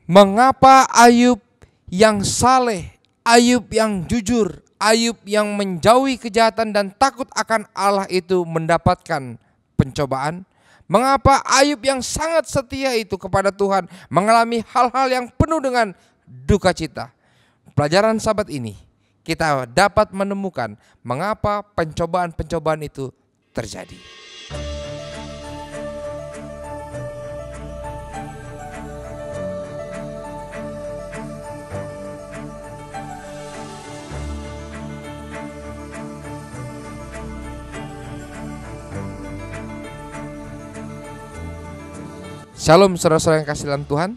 Mengapa Ayub yang saleh, Ayub yang jujur, Ayub yang menjauhi kejahatan dan takut akan Allah itu mendapatkan pencobaan? Mengapa Ayub yang sangat setia itu kepada Tuhan mengalami hal-hal yang penuh dengan duka cita? Pelajaran sahabat ini kita dapat menemukan mengapa pencobaan-pencobaan itu terjadi. Shalom saudara-saudara yang kasih dalam Tuhan.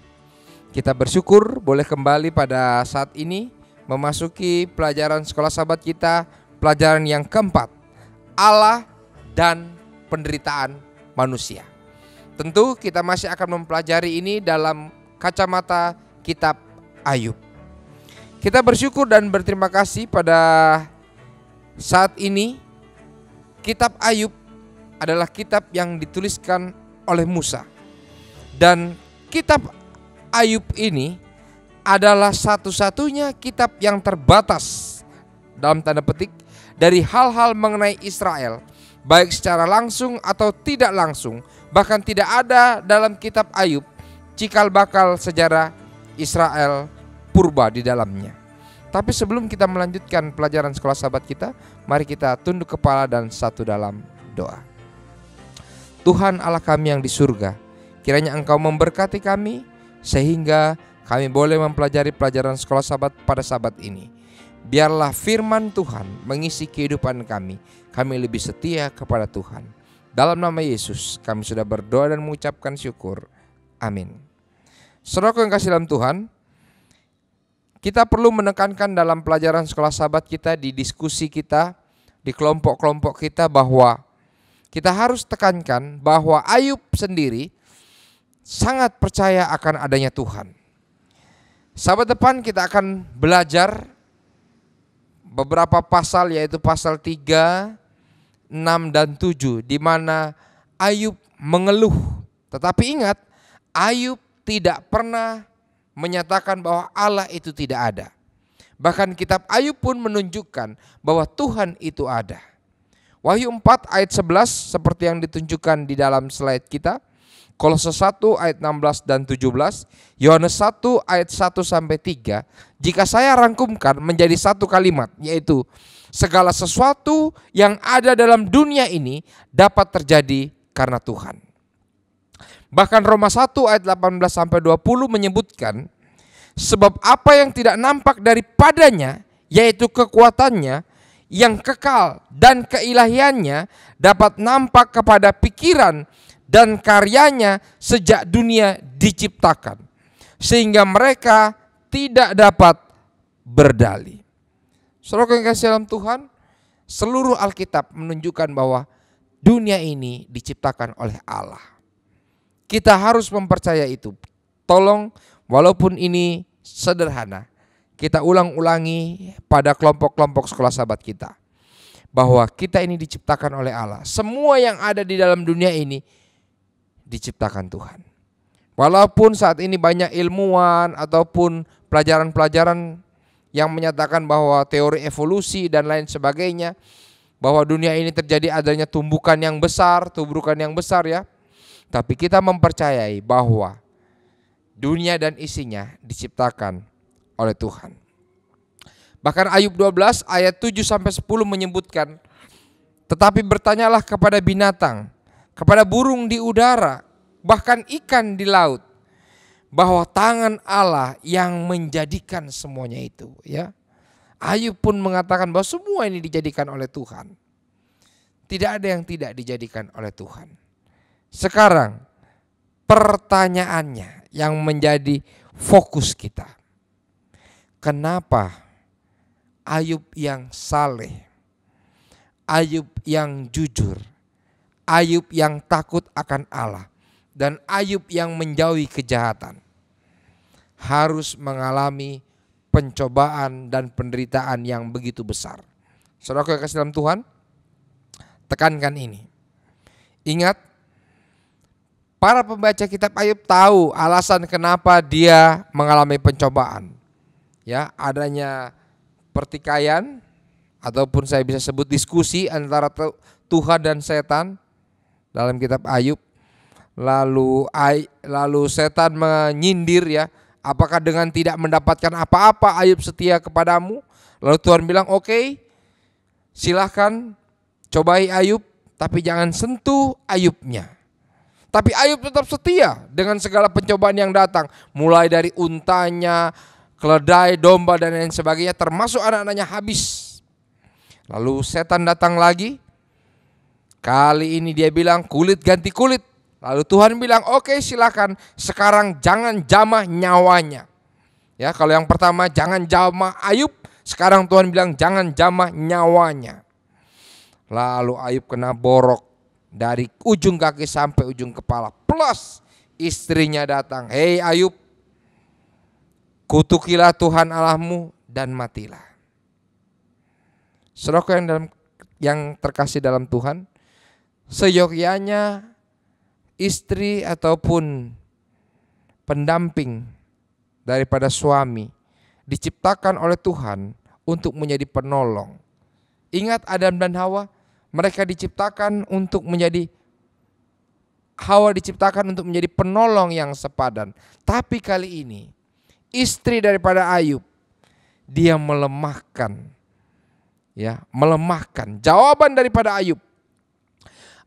Kita bersyukur boleh kembali pada saat ini memasuki pelajaran sekolah sahabat kita, pelajaran yang keempat, Allah dan penderitaan manusia. Tentu kita masih akan mempelajari ini dalam kacamata kitab Ayub. Kita bersyukur dan berterima kasih pada saat ini kitab Ayub adalah kitab yang dituliskan oleh Musa. Dan kitab Ayub ini adalah satu-satunya kitab yang terbatas dalam tanda petik dari hal-hal mengenai Israel, baik secara langsung atau tidak langsung. Bahkan tidak ada dalam kitab Ayub cikal bakal sejarah Israel purba di dalamnya. Tapi sebelum kita melanjutkan pelajaran sekolah sahabat kita, mari kita tunduk kepala dan satu dalam doa. Tuhan Allah kami yang di surga, kiranya Engkau memberkati kami sehingga kami boleh mempelajari pelajaran sekolah sahabat pada sahabat ini. Biarlah firman Tuhan mengisi kehidupan kami. Kami lebih setia kepada Tuhan. Dalam nama Yesus kami sudah berdoa dan mengucapkan syukur. Amin. Saudaraku yang kasih dalam Tuhan, kita perlu menekankan dalam pelajaran sekolah sahabat kita, di diskusi kita, di kelompok-kelompok kita, bahwa kita harus tekankan bahwa Ayub sendiri sangat percaya akan adanya Tuhan. Sahabat depan kita akan belajar beberapa pasal, yaitu pasal 3, 6 dan 7, di mana Ayub mengeluh. Tetapi ingat, Ayub tidak pernah menyatakan bahwa Allah itu tidak ada. Bahkan kitab Ayub pun menunjukkan bahwa Tuhan itu ada. Wahyu 4 ayat 11 seperti yang ditunjukkan di dalam slide kita. Kolose 1 ayat 16 dan 17, Yohanes 1 ayat 1 sampai 3. Jika saya rangkumkan menjadi satu kalimat, yaitu segala sesuatu yang ada dalam dunia ini dapat terjadi karena Tuhan. Bahkan Roma 1 ayat 18 sampai 20 menyebutkan, sebab apa yang tidak nampak daripadanya, yaitu kekuatannya yang kekal dan keilahiannya, dapat nampak kepada pikiran dan karyanya sejak dunia diciptakan, sehingga mereka tidak dapat berdalih. Saudara yang kasih dalam Tuhan, seluruh Alkitab menunjukkan bahwa dunia ini diciptakan oleh Allah. Kita harus mempercaya itu. Tolong, walaupun ini sederhana, kita ulang-ulangi pada kelompok-kelompok sekolah sahabat kita, bahwa kita ini diciptakan oleh Allah. Semua yang ada di dalam dunia ini diciptakan Tuhan. Walaupun saat ini banyak ilmuwan ataupun pelajaran-pelajaran yang menyatakan bahwa teori evolusi dan lain sebagainya, bahwa dunia ini terjadi adanya tumbukan yang besar ya. Tapi kita mempercayai bahwa dunia dan isinya diciptakan oleh Tuhan. Bahkan Ayub 12 ayat 7 sampai 10 menyebutkan, tetapi bertanyalah kepada binatang, kepada burung di udara, bahkan ikan di laut, bahwa tangan Allah yang menjadikan semuanya itu, ya. Ayub pun mengatakan bahwa semua ini dijadikan oleh Tuhan. Tidak ada yang tidak dijadikan oleh Tuhan. Sekarang pertanyaannya yang menjadi fokus kita, kenapa Ayub yang saleh, Ayub yang jujur, Ayub yang takut akan Allah, dan Ayub yang menjauhi kejahatan harus mengalami pencobaan dan penderitaan yang begitu besar? Saudara yang kasih dalam Tuhan, tekankan ini. Ingat, Para pembaca kitab Ayub tahu alasan kenapa dia mengalami pencobaan. Ya, adanya pertikaian ataupun saya bisa sebut diskusi antara Tuhan dan setan dalam kitab Ayub. Lalu setan menyindir ya, apakah dengan tidak mendapatkan apa-apa Ayub setia kepadamu? Lalu Tuhan bilang, oke, silahkan cobai Ayub, tapi jangan sentuh Ayubnya. Tapi Ayub tetap setia dengan segala pencobaan yang datang, mulai dari untanya, keledai, domba dan lain sebagainya, termasuk anak-anaknya habis. Lalu setan datang lagi. Kali ini dia bilang kulit ganti kulit. Lalu Tuhan bilang, oke, silakan, sekarang jangan jamah nyawanya. Ya, kalau yang pertama jangan jamah Ayub, sekarang Tuhan bilang jangan jamah nyawanya. Lalu Ayub kena borok dari ujung kaki sampai ujung kepala. Plus istrinya datang, hei Ayub, kutukilah Tuhan Allahmu dan matilah. Saudaraku yang terkasih dalam Tuhan, seyogyanya istri ataupun pendamping daripada suami diciptakan oleh Tuhan untuk menjadi penolong. Ingat Adam dan Hawa, mereka diciptakan untuk menjadi penolong yang sepadan. Tapi kali ini istri daripada Ayub, dia melemahkan jawaban daripada Ayub.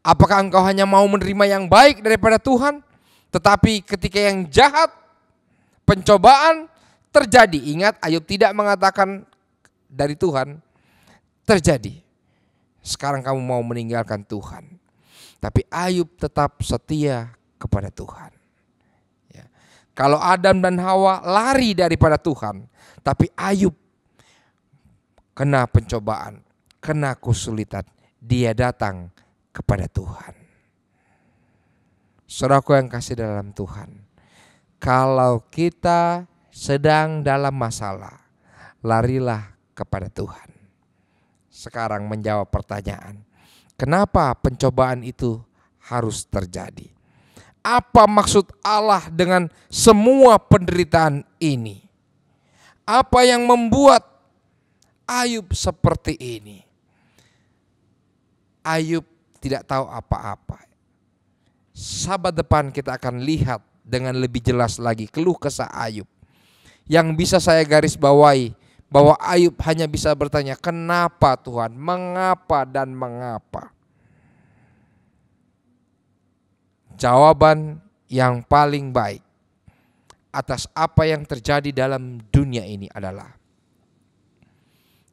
Apakah engkau hanya mau menerima yang baik daripada Tuhan, tetapi ketika yang jahat, pencobaan terjadi. Ingat, Ayub tidak mengatakan dari Tuhan, terjadi. Sekarang kamu mau meninggalkan Tuhan. Tapi Ayub tetap setia kepada Tuhan. Ya. Kalau Adam dan Hawa lari daripada Tuhan, tapi Ayub kena pencobaan, kena kesulitan, dia datang kepada Tuhan. Saudaraku yang kasih dalam Tuhan, kalau kita sedang dalam masalah, larilah kepada Tuhan. Sekarang menjawab pertanyaan, kenapa pencobaan itu harus terjadi? Apa maksud Allah dengan semua penderitaan ini? Apa yang membuat Ayub seperti ini? Ayub tidak tahu apa-apa. Sabat depan kita akan lihat dengan lebih jelas lagi keluh kesah Ayub. Yang bisa saya garis bawahi bahwa Ayub hanya bisa bertanya, kenapa Tuhan, mengapa dan mengapa? Jawaban yang paling baik atas apa yang terjadi dalam dunia ini adalah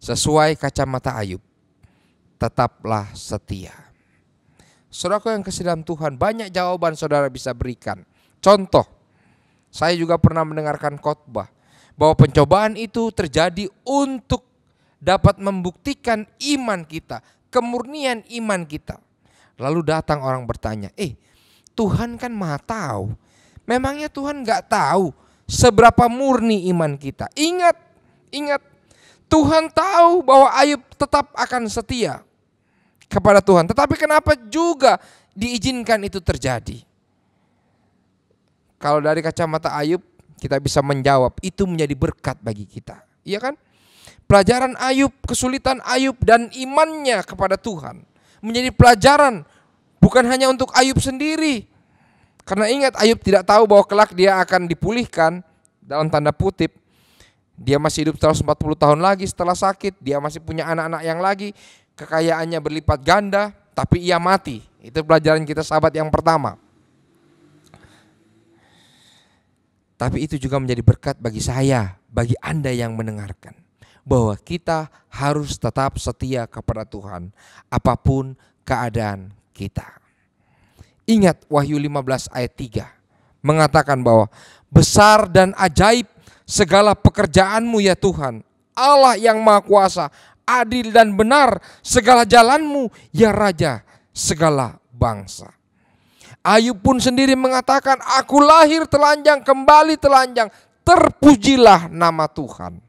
sesuai kacamata Ayub, tetaplah setia. Saudaraku yang kasih dalam Tuhan, banyak jawaban saudara bisa berikan. Contoh, saya juga pernah mendengarkan khotbah bahwa pencobaan itu terjadi untuk dapat membuktikan iman kita, kemurnian iman kita. Lalu datang orang bertanya, Tuhan kan maha tahu. Memangnya Tuhan gak tahu seberapa murni iman kita? Ingat, Tuhan tahu bahwa Ayub tetap akan setia kepada Tuhan. Tetapi kenapa juga diizinkan itu terjadi? Kalau dari kacamata Ayub, kita bisa menjawab itu menjadi berkat bagi kita. Iya kan? Pelajaran Ayub, kesulitan Ayub dan imannya kepada Tuhan menjadi pelajaran bukan hanya untuk Ayub sendiri. Karena ingat, Ayub tidak tahu bahwa kelak dia akan dipulihkan, dalam tanda kutip. Dia masih hidup 140 tahun lagi setelah sakit. Dia masih punya anak-anak yang lagi. Kekayaannya berlipat ganda, tapi ia mati. Itu pelajaran kita sahabat yang pertama. Tapi itu juga menjadi berkat bagi saya, bagi Anda yang mendengarkan, bahwa kita harus tetap setia kepada Tuhan apapun keadaan kita. Ingat Wahyu 15 ayat 3 mengatakan bahwa besar dan ajaib segala pekerjaanmu ya Tuhan, Allah yang Maha Kuasa, adil dan benar segala jalanmu ya Raja segala bangsa. Ayub pun sendiri mengatakan, aku lahir telanjang, kembali telanjang, terpujilah nama Tuhan.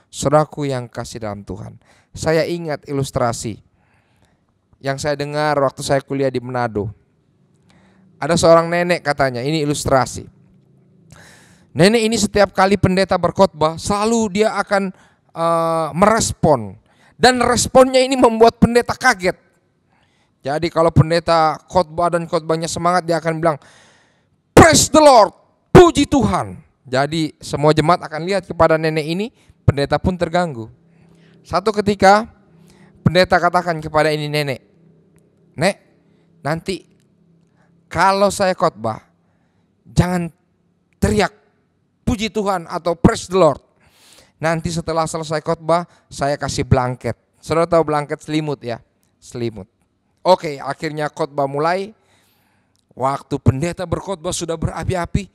Saudaraku yang kasih dalam Tuhan, saya ingat ilustrasi yang saya dengar waktu saya kuliah di Manado. Ada seorang nenek katanya, ini ilustrasi. Nenek ini setiap kali pendeta berkhotbah selalu dia akan merespon. Dan responnya ini membuat pendeta kaget. Jadi kalau pendeta khotbah dan khotbahnya semangat, dia akan bilang, "Praise the Lord, puji Tuhan." Jadi semua jemaat akan lihat kepada nenek ini, pendeta pun terganggu. Satu ketika pendeta katakan kepada ini nenek, "Nek, nanti kalau saya khotbah jangan teriak puji Tuhan atau praise the Lord. Nanti setelah selesai khotbah saya kasih blanket." Saudara tahu blanket selimut ya? Selimut. Oke, akhirnya khotbah mulai. Waktu pendeta berkhotbah sudah berapi-api,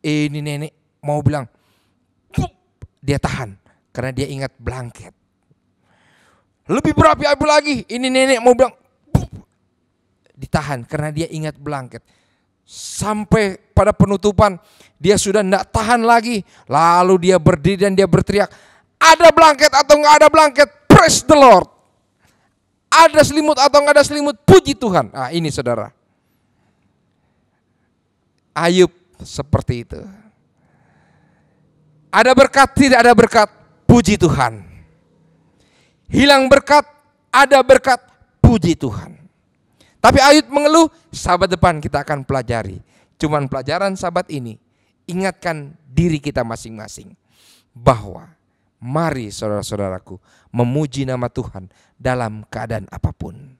ini nenek mau bilang, dia tahan karena dia ingat blanket. Lebih berapi-api lagi, ini nenek mau bilang, ditahan karena dia ingat blanket. Sampai pada penutupan dia sudah tidak tahan lagi. Lalu dia berdiri dan dia berteriak, "Ada blanket atau nggak ada blanket, praise the Lord. Ada selimut atau nggak ada selimut, puji Tuhan." Nah ini saudara, Ayub seperti itu. Ada berkat, tidak ada berkat, puji Tuhan. Hilang berkat, ada berkat, puji Tuhan. Tapi Ayub mengeluh, sahabat depan kita akan pelajari. Cuman pelajaran sahabat ini, ingatkan diri kita masing-masing. Bahwa mari saudara-saudaraku memuji nama Tuhan dalam keadaan apapun.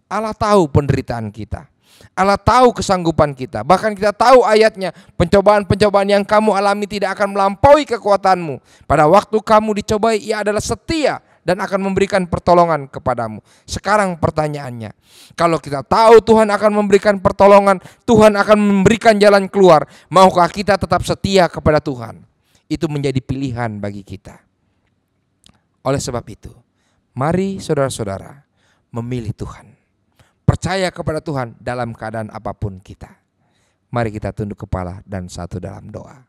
Allah tahu penderitaan kita. Allah tahu kesanggupan kita. Bahkan kita tahu ayatnya, pencobaan-pencobaan yang kamu alami tidak akan melampaui kekuatanmu. Pada waktu kamu dicobai, Ia adalah setia dan akan memberikan pertolongan kepadamu. Sekarang pertanyaannya, kalau kita tahu Tuhan akan memberikan pertolongan, Tuhan akan memberikan jalan keluar, maukah kita tetap setia kepada Tuhan? Itu menjadi pilihan bagi kita. Oleh sebab itu, mari saudara-saudara memilih Tuhan. Percaya kepada Tuhan dalam keadaan apapun kita. Mari kita tunduk kepala dan satu dalam doa.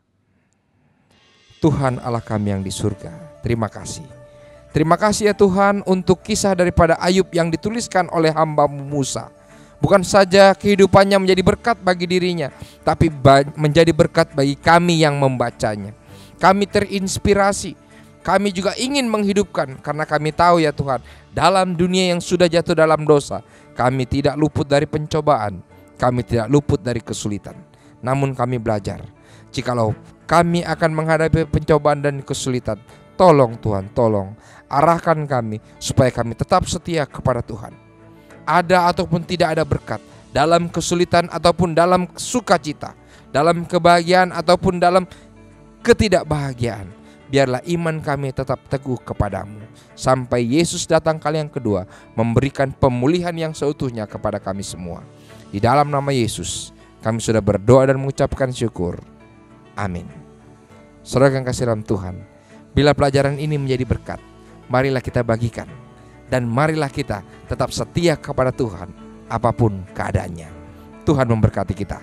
Tuhan Allah kami yang di surga, terima kasih. Terima kasih ya Tuhan untuk kisah daripada Ayub yang dituliskan oleh hamba-Mu Musa. Bukan saja kehidupannya menjadi berkat bagi dirinya, tapi menjadi berkat bagi kami yang membacanya. Kami terinspirasi. Kami juga ingin menghidupkan karena kami tahu ya Tuhan, dalam dunia yang sudah jatuh dalam dosa, kami tidak luput dari pencobaan, kami tidak luput dari kesulitan. Namun kami belajar, jikalau kami akan menghadapi pencobaan dan kesulitan, tolong Tuhan, tolong arahkan kami supaya kami tetap setia kepada Tuhan. Ada ataupun tidak ada berkat, dalam kesulitan ataupun dalam sukacita, dalam kebahagiaan ataupun dalam ketidakbahagiaan, biarlah iman kami tetap teguh kepadamu sampai Yesus datang kali yang kedua memberikan pemulihan yang seutuhnya kepada kami semua. Di dalam nama Yesus kami sudah berdoa dan mengucapkan syukur. Amin. Saudara yang kasih dalam Tuhan, bila pelajaran ini menjadi berkat, marilah kita bagikan dan marilah kita tetap setia kepada Tuhan apapun keadaannya. Tuhan memberkati kita.